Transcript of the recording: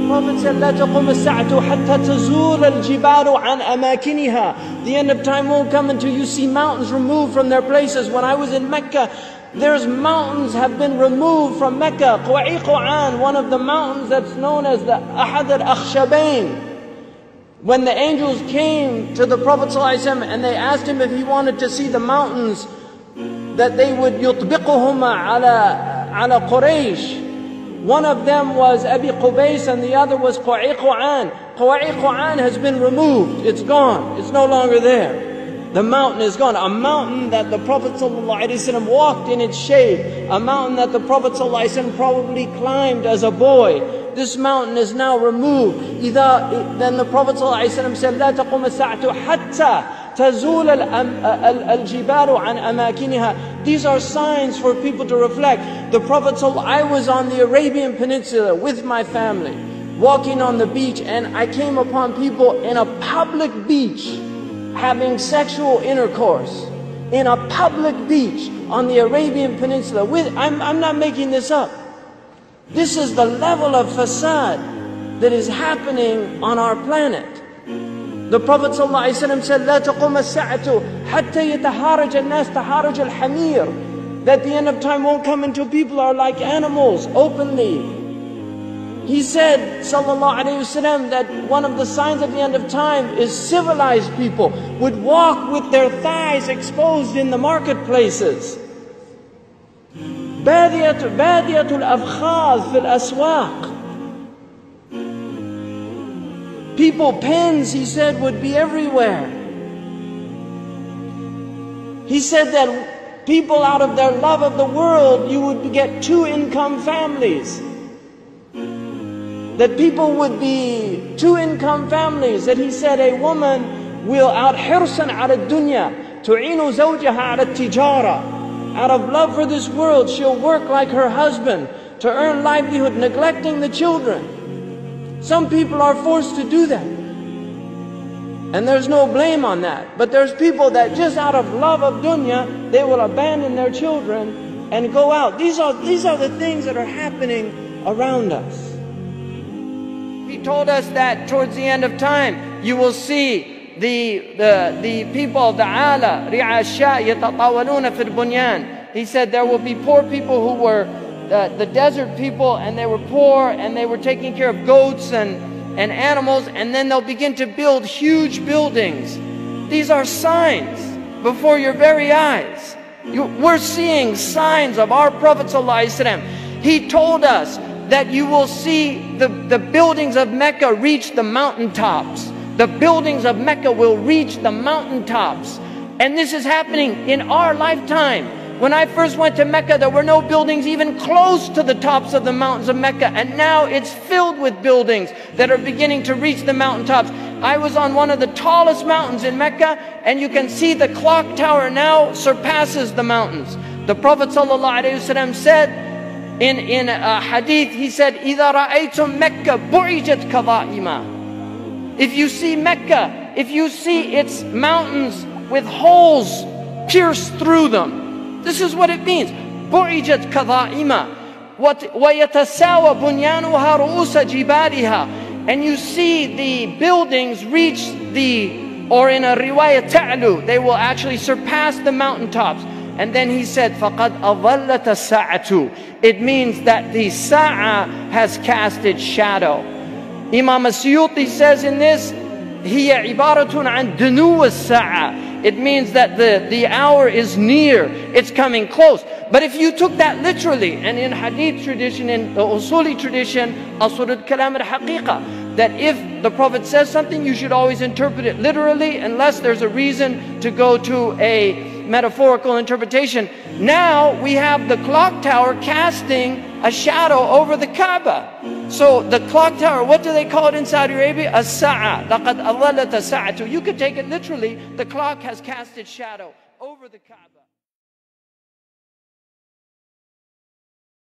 Prophet said, لا تقوم الساعة حتى تزول الجبال عن أماكنها. The end of time won't come until you see mountains removed from their places. When I was in Mecca, there's mountains have been removed from Mecca. Quwaiquan, one of the mountains that's known as the Ahad al-Akhshabain. When the angels came to the Prophet ﷺ and they asked him if he wanted to see the mountains that they would يطبقهما على قريش. One of them was Abi Qubays and the other was Quwaiquan. Quwaiquan has been removed. It's gone. It's no longer there. The mountain is gone. A mountain that the Prophet ﷺ walked in its shade. A mountain that the Prophet ﷺ probably climbed as a boy. This mountain is now removed. Then the Prophet ﷺ said, لا تقوم الساعة حتى تزول الجبال عن أماكنها. These are signs for people to reflect. The Prophet I was on the Arabian Peninsula with my family, walking on the beach, and I came upon people in a public beach having sexual intercourse. In a public beach on the Arabian Peninsula. I'm not making this up. This is the level of fasad that is happening on our planet. The Prophet ﷺ said, لا تقوم الساعة حتى يتهارج الناس تهارج الحمير. That the end of time won't come until people are like animals openly. He said, sallallahu alayhi wasallam, that one of the signs of the end of time is civilized people would walk with their thighs exposed in the marketplaces. بادية الأفخاذ في الأسواق. People, pens, he said, would be everywhere. He said that people, out of their love of the world, you would get two-income families. That people would be two-income families. That he said a woman will out حرصا على الدنيا تعين زوجها على التجارة. Out of love for this world, she'll work like her husband to earn livelihood, neglecting the children. Some people are forced to do that. And there's no blame on that. But there's people that just out of love of dunya, they will abandon their children and go out. These are the things that are happening around us. He told us that towards the end of time, you will see the people of the ala, ri'asha yatatawaluna fil bunyan. He said there will be poor people who were the desert people, and they were poor and they were taking care of goats and animals, and then they'll begin to build huge buildings. These are signs before your very eyes. We're seeing signs of our Prophet ﷺ. He told us that you will see the buildings of Mecca reach the mountaintops. The buildings of Mecca will reach the mountaintops. And this is happening in our lifetime. When I first went to Mecca, there were no buildings even close to the tops of the mountains of Mecca. And now it's filled with buildings that are beginning to reach the mountaintops. I was on one of the tallest mountains in Mecca, and you can see the clock tower now surpasses the mountains. The Prophet ﷺ said in a hadith, he said, إِذَا رَأَيْتُمْ مَكَّةَ بُعِجَتْ كَظَائِمًا. If you see Mecca, if you see its mountains with holes pierced through them, this is what it means. بُعِجَتْ كَظَائِمًا وَيَتَسَاوَى بُنْيَانُهَا رُؤُوسَ جِبَالِهَا. And you see the buildings reach or in a riwayah ta'lu, they will actually surpass the mountaintops. And then he said, فَقَدْ أَظَلَّتَ السَّاعَةُ. It means that the sa'a has cast its shadow. Imam As-Suyuti says in this, هي عبارة عن دنو الساعة. It means that the hour is near, it's coming close. But if you took that literally, and in hadith tradition, in the usuli tradition, asur al-kalam al-haqiqa, that if the Prophet says something, you should always interpret it literally, unless there's a reason to go to a metaphorical interpretation. Now we have the clock tower casting a shadow over the Kaaba. So the clock tower, what do they call it in Saudi Arabia? As-sa'a. لَقَدْ أَظَلَّتَ السَّاعَةُ. You could take it literally. The clock has cast its shadow over the Kaaba.